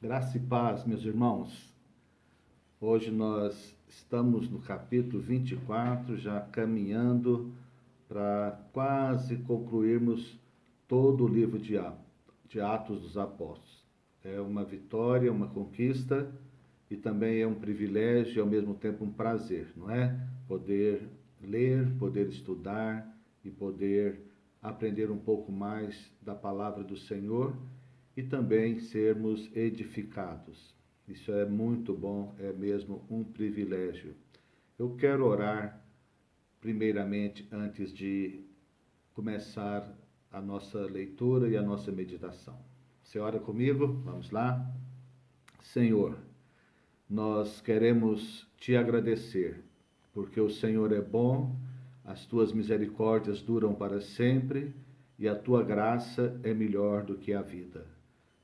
Graça e paz, meus irmãos. Hoje nós estamos no capítulo 24, já caminhando para quase concluirmos todo o livro de Atos dos Apóstolos. É uma vitória, uma conquista e também é um privilégio e ao mesmo tempo um prazer, não é? Poder ler, poder estudar e poder aprender um pouco mais da palavra do Senhor e também sermos edificados. Isso é muito bom, é mesmo um privilégio. Eu quero orar primeiramente antes de começar a nossa leitura e a nossa meditação. Você ora comigo? Vamos lá? Senhor, nós queremos te agradecer, porque o Senhor é bom, as tuas misericórdias duram para sempre e a tua graça é melhor do que a vida.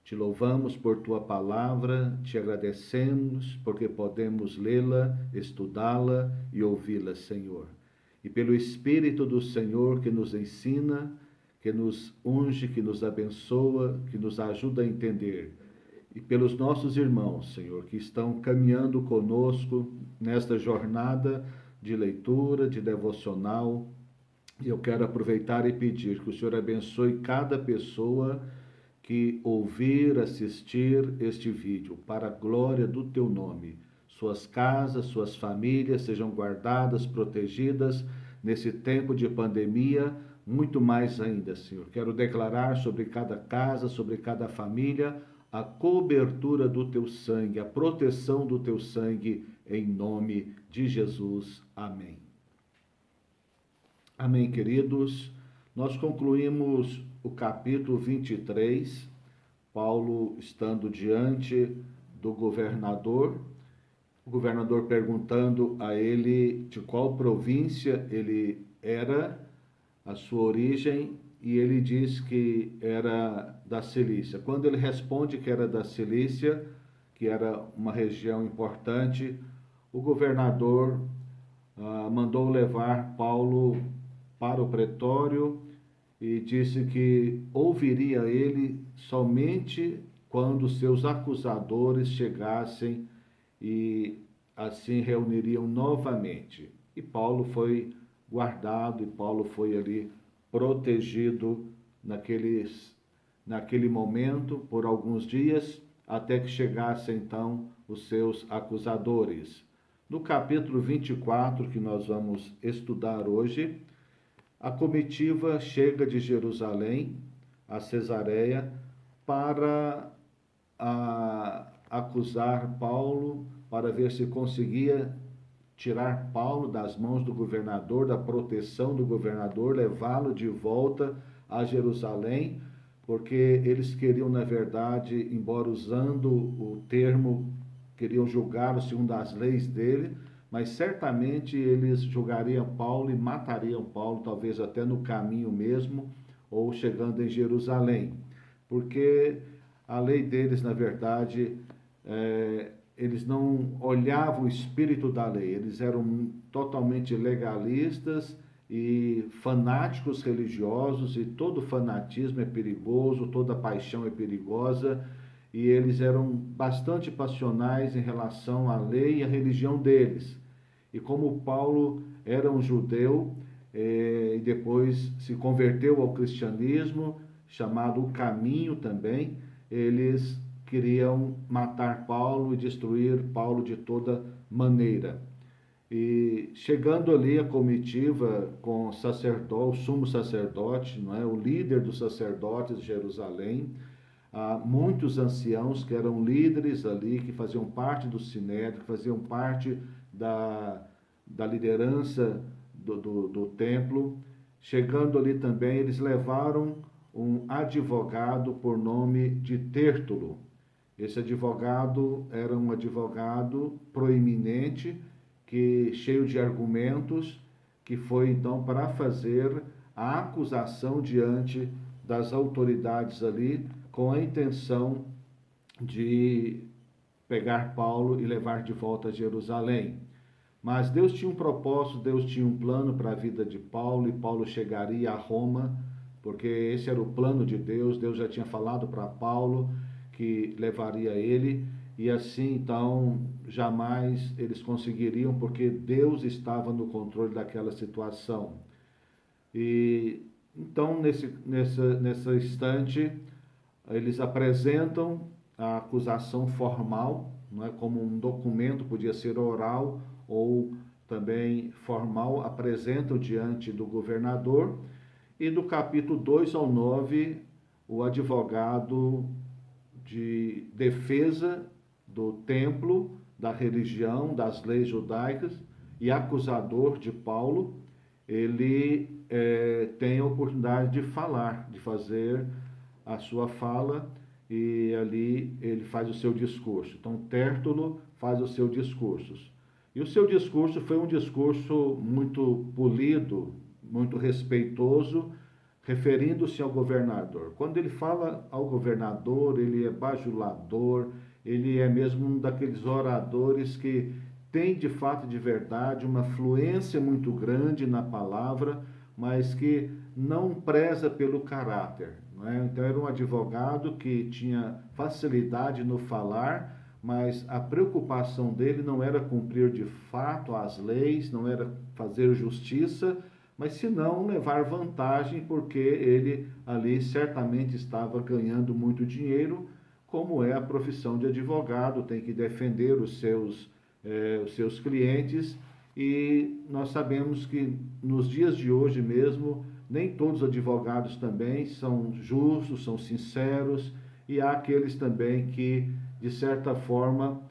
Te louvamos por tua palavra, te agradecemos porque podemos lê-la, estudá-la e ouvi-la, Senhor. E pelo Espírito do Senhor que nos ensina, que nos unge, que nos abençoa, que nos ajuda a entender. E pelos nossos irmãos, Senhor, que estão caminhando conosco nesta jornada de leitura, de devocional. E eu quero aproveitar e pedir que o Senhor abençoe cada pessoa que ouvir, assistir este vídeo, para a glória do teu nome. Suas casas, suas famílias sejam guardadas, protegidas nesse tempo de pandemia, muito mais ainda, Senhor. Quero declarar sobre cada casa, sobre cada família, a cobertura do teu sangue, a proteção do teu sangue, em nome de Jesus. Amém. Amém, queridos. Nós concluímos o capítulo 23, Paulo estando diante do governador, o governador perguntando a ele de qual província ele era, a sua origem, e ele diz que era da Cilícia. Quando ele responde que era da Cilícia, que era uma região importante, o governador mandou levar Paulo para o pretório e disse que ouviria ele somente quando seus acusadores chegassem e assim reuniriam novamente. E Paulo foi guardado e Paulo foi ali protegido naquele momento por alguns dias, até que chegassem então os seus acusadores. No capítulo 24, que nós vamos estudar hoje, a comitiva chega de Jerusalém a Cesareia para acusar Paulo, para ver se conseguia tirar Paulo das mãos do governador, da proteção do governador, levá-lo de volta a Jerusalém, porque eles queriam, na verdade, embora usando o termo, queriam julgá-lo segundo as leis dele, mas certamente eles julgariam Paulo e matariam Paulo, talvez até no caminho mesmo, ou chegando em Jerusalém, porque a lei deles, na verdade, eles não olhavam o espírito da lei, eles eram totalmente legalistas e fanáticos religiosos, e todo fanatismo é perigoso, toda paixão é perigosa, e eles eram bastante passionais em relação à lei e à religião deles. E como Paulo era um judeu, e depois se converteu ao cristianismo, chamado o Caminho também, eles queriam matar Paulo e destruir Paulo de toda maneira. E chegando ali a comitiva com o sumo sacerdote, não é? O líder dos sacerdotes de Jerusalém, muitos anciãos que eram líderes ali, que faziam parte do sinédrio, que faziam parte da liderança do templo. Chegando ali também, eles levaram um advogado por nome de Tértulo. Esse advogado era um advogado proeminente, cheio de argumentos, que foi então para fazer a acusação diante das autoridades ali, com a intenção de pegar Paulo e levar de volta a Jerusalém. Mas Deus tinha um propósito, Deus tinha um plano para a vida de Paulo, e Paulo chegaria a Roma, porque esse era o plano de Deus. Deus já tinha falado para Paulo que levaria a ele, e assim então jamais eles conseguiriam, porque Deus estava no controle daquela situação. E então nessa instante eles apresentam a acusação formal, não é, como um documento, podia ser oral ou também formal, apresentam diante do governador, e do capítulo 2 ao 9, o advogado de defesa do templo, da religião, das leis judaicas e acusador de Paulo, ele tem a oportunidade de falar, de fazer a sua fala, e ali ele faz o seu discurso. Então, Tértulo faz o seu discurso. E o seu discurso foi um discurso muito polido, muito respeitoso, referindo-se ao governador. Quando ele fala ao governador, ele é bajulador, ele é mesmo um daqueles oradores que tem de fato de verdade uma fluência muito grande na palavra, mas que não preza pelo caráter. Não é? Então era um advogado que tinha facilidade no falar, mas a preocupação dele não era cumprir de fato as leis, não era fazer justiça, mas senão levar vantagem, porque ele ali certamente estava ganhando muito dinheiro, como é a profissão de advogado, tem que defender os seus clientes, e nós sabemos que nos dias de hoje mesmo, nem todos os advogados também são justos, são sinceros, e há aqueles também que, de certa forma,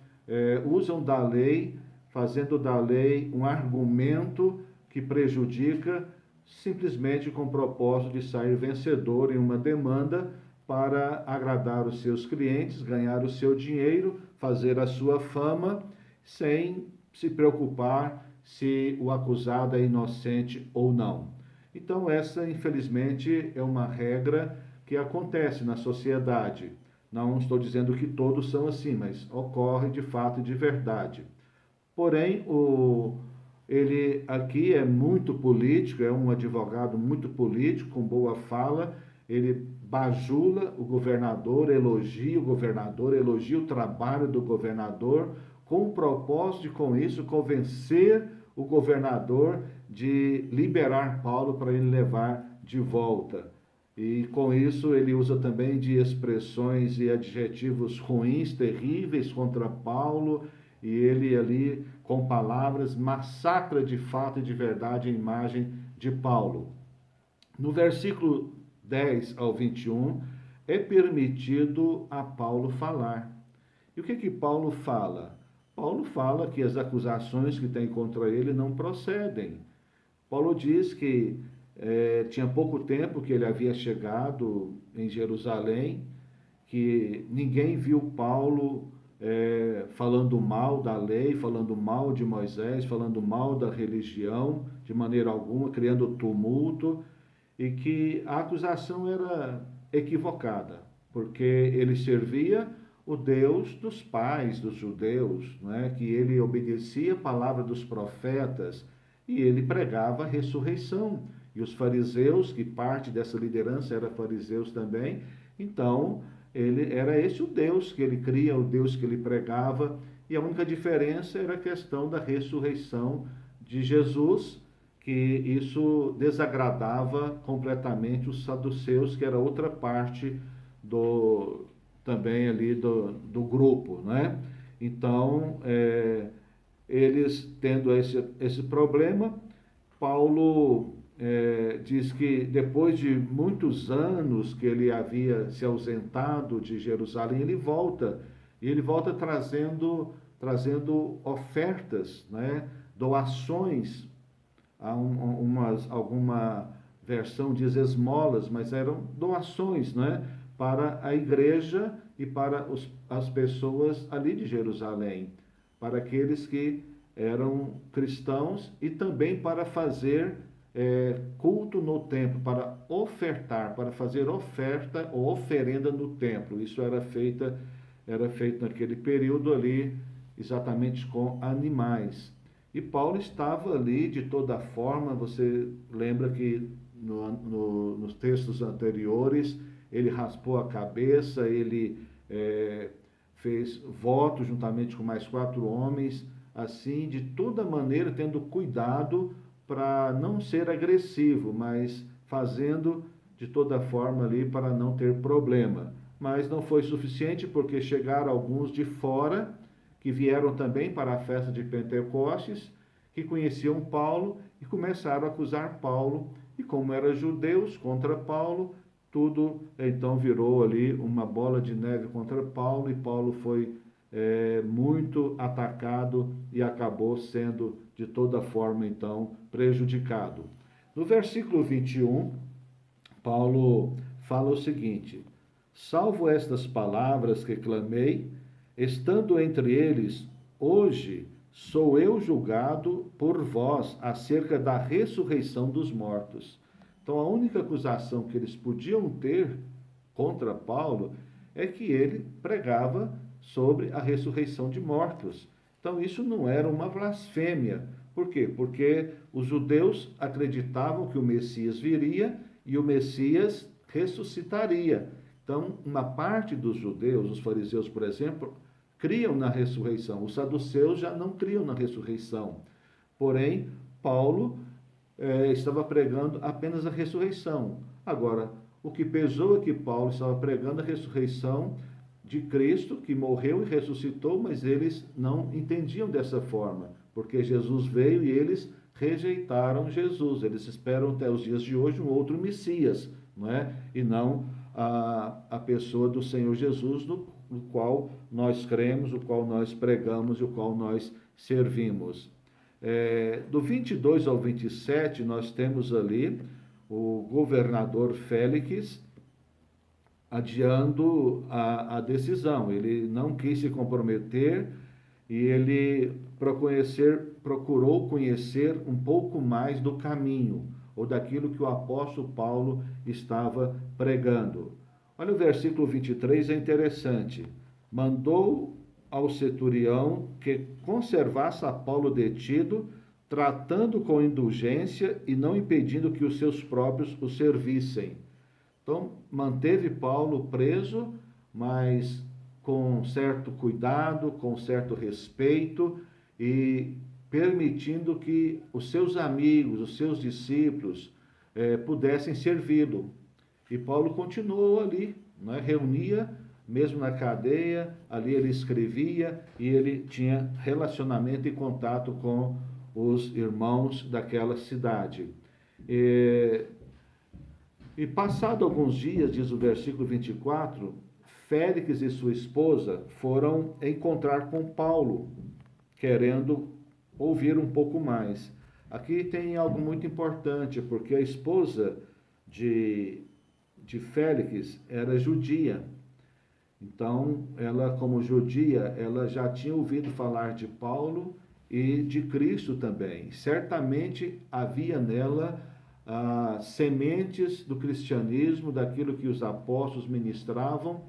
usam da lei, fazendo da lei um argumento que prejudica, simplesmente com o propósito de sair vencedor em uma demanda para agradar os seus clientes, ganhar o seu dinheiro, fazer a sua fama, sem se preocupar se o acusado é inocente ou não. Então, essa, infelizmente, é uma regra que acontece na sociedade. Não estou dizendo que todos são assim, mas ocorre de fato e de verdade. Porém, ele aqui é muito político, é um advogado muito político, com boa fala, ele bajula o governador, elogia o trabalho do governador, com o propósito de, com isso, convencer o governador de liberar Paulo para ele levar de volta. E com isso ele usa também de expressões e adjetivos ruins, terríveis contra Paulo, e ele ali, com palavras, massacra de fato e de verdade a imagem de Paulo. No versículo 10 ao 21, é permitido a Paulo falar. E o que Paulo fala? Paulo fala que as acusações que tem contra ele não procedem. Paulo diz que tinha pouco tempo que ele havia chegado em Jerusalém, que ninguém viu Paulo falando mal da lei, falando mal de Moisés, falando mal da religião, de maneira alguma, criando tumulto, e que a acusação era equivocada, porque ele servia o Deus dos pais dos judeus, não é? Que ele obedecia a palavra dos profetas e ele pregava a ressurreição. E os fariseus, que parte dessa liderança era fariseus também, então ele era esse o Deus que ele cria, o Deus que ele pregava, e a única diferença era a questão da ressurreição de Jesus, que isso desagradava completamente os saduceus, que era outra parte também ali do grupo, né? Então, eles tendo esse problema, Paulo diz que depois de muitos anos que ele havia se ausentado de Jerusalém, ele volta trazendo ofertas, né? Doações, alguma versão diz esmolas, mas eram doações, né? Para a igreja e para as pessoas ali de Jerusalém, para aqueles que eram cristãos, e também para fazer culto no templo, para ofertar, para fazer oferta ou oferenda no templo. Isso era feito naquele período ali, exatamente com animais. E Paulo estava ali de toda forma. Você lembra que nos textos anteriores ele raspou a cabeça, ele fez voto juntamente com mais 4 homens, assim, de toda maneira, tendo cuidado para não ser agressivo, mas fazendo de toda forma ali para não ter problema. Mas não foi suficiente, porque chegaram alguns de fora, que vieram também para a festa de Pentecostes, que conheciam Paulo e começaram a acusar Paulo, e como eram judeus contra Paulo, tudo então virou ali uma bola de neve contra Paulo, e Paulo foi muito atacado e acabou sendo de toda forma então prejudicado. No versículo 21, Paulo fala o seguinte: salvo estas palavras que clamei, estando entre eles, hoje sou eu julgado por vós acerca da ressurreição dos mortos. Então, a única acusação que eles podiam ter contra Paulo é que ele pregava sobre a ressurreição de mortos. Então, isso não era uma blasfêmia. Por quê? Porque os judeus acreditavam que o Messias viria e o Messias ressuscitaria. Então, uma parte dos judeus, os fariseus, por exemplo, criam na ressurreição. Os saduceus já não criam na ressurreição. Porém, Paulo estava pregando apenas a ressurreição. Agora, o que pesou é que Paulo estava pregando a ressurreição de Cristo, que morreu e ressuscitou, mas eles não entendiam dessa forma, porque Jesus veio e eles rejeitaram Jesus. Eles esperam até os dias de hoje um outro Messias, não é? E não a pessoa do Senhor Jesus, no qual nós cremos, o qual nós pregamos e o qual nós servimos. Do 22 ao 27, nós temos ali o governador Félix adiando a decisão. Ele não quis se comprometer e ele procurou conhecer um pouco mais do caminho, ou daquilo que o apóstolo Paulo estava pregando. Olha, o versículo 23 é interessante. Mandou ao centurião que conservasse a Paulo detido, tratando com indulgência e não impedindo que os seus próprios o servissem. Então, manteve Paulo preso, mas com certo cuidado, com certo respeito e permitindo que os seus amigos, os seus discípulos pudessem servi-lo. E Paulo continuou ali, né? Reunia, mesmo na cadeia, ali ele escrevia e ele tinha relacionamento e contato com os irmãos daquela cidade. E passado alguns dias, diz o versículo 24, Félix e sua esposa foram encontrar com Paulo, querendo ouvir um pouco mais. Aqui tem algo muito importante, porque a esposa de Félix era judia. Então, ela, como judia, ela já tinha ouvido falar de Paulo e de Cristo também. Certamente havia nela sementes do cristianismo, daquilo que os apóstolos ministravam.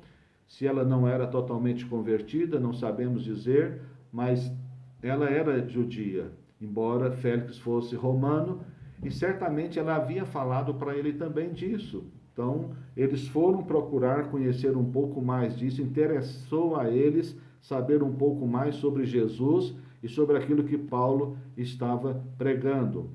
Se ela não era totalmente convertida, não sabemos dizer, mas ela era judia, embora Félix fosse romano, e certamente ela havia falado para ele também disso. Então, eles foram procurar conhecer um pouco mais disso, interessou a eles saber um pouco mais sobre Jesus e sobre aquilo que Paulo estava pregando.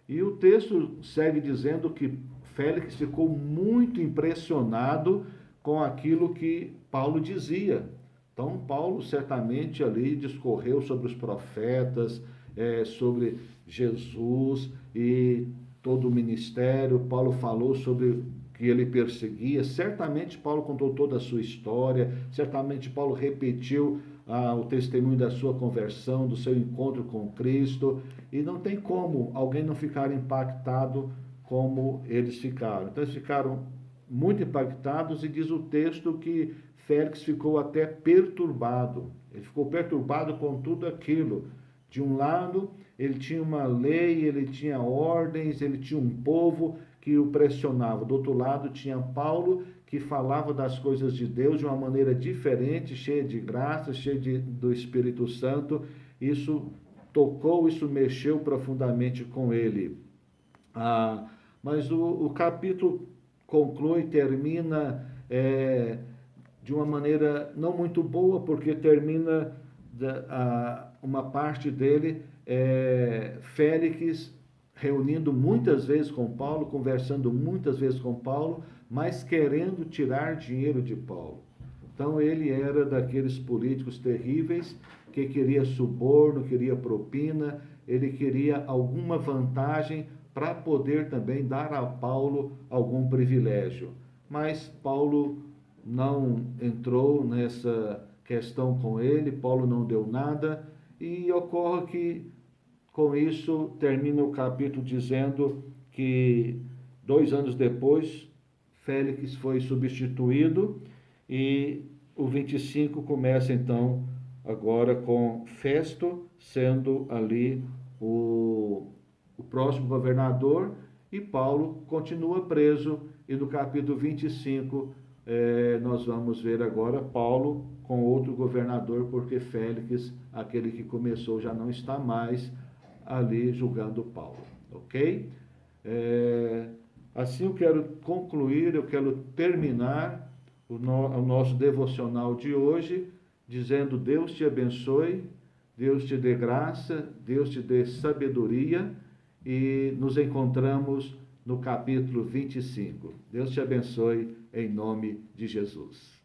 E o texto segue dizendo que Félix ficou muito impressionado com aquilo que Paulo dizia. Então, Paulo certamente ali discorreu sobre os profetas, sobre Jesus e todo o ministério. Paulo falou sobre que ele perseguia. Certamente Paulo contou toda a sua história, certamente Paulo repetiu o testemunho da sua conversão, do seu encontro com Cristo, e não tem como alguém não ficar impactado como eles ficaram. Então eles ficaram muito impactados, e diz o texto que Félix ficou até perturbado. Ele ficou perturbado com tudo aquilo. De um lado, ele tinha uma lei, ele tinha ordens, ele tinha um povo que o pressionava. Do outro lado, tinha Paulo, que falava das coisas de Deus de uma maneira diferente, cheia de graça, cheia do Espírito Santo. Isso tocou, isso mexeu profundamente com ele. Mas o capítulo conclui, termina de uma maneira não muito boa, porque termina uma parte dele, Félix reunindo muitas vezes com Paulo, conversando muitas vezes com Paulo, mas querendo tirar dinheiro de Paulo. Então ele era daqueles políticos terríveis que queria suborno, queria propina, ele queria alguma vantagem para poder também dar a Paulo algum privilégio. Mas Paulo não entrou nessa questão com ele, Paulo não deu nada, e ocorre que com isso termina o capítulo dizendo que 2 anos depois Félix foi substituído, e o 25 começa então agora com Festo sendo ali o próximo governador, e Paulo continua preso, e no capítulo 25 nós vamos ver agora Paulo com outro governador, porque Félix, aquele que começou, já não está mais ali julgando Paulo, ok? Assim eu quero concluir, eu quero terminar o nosso devocional de hoje, dizendo: Deus te abençoe, Deus te dê graça, Deus te dê sabedoria, e nos encontramos no capítulo 25. Deus te abençoe em nome de Jesus.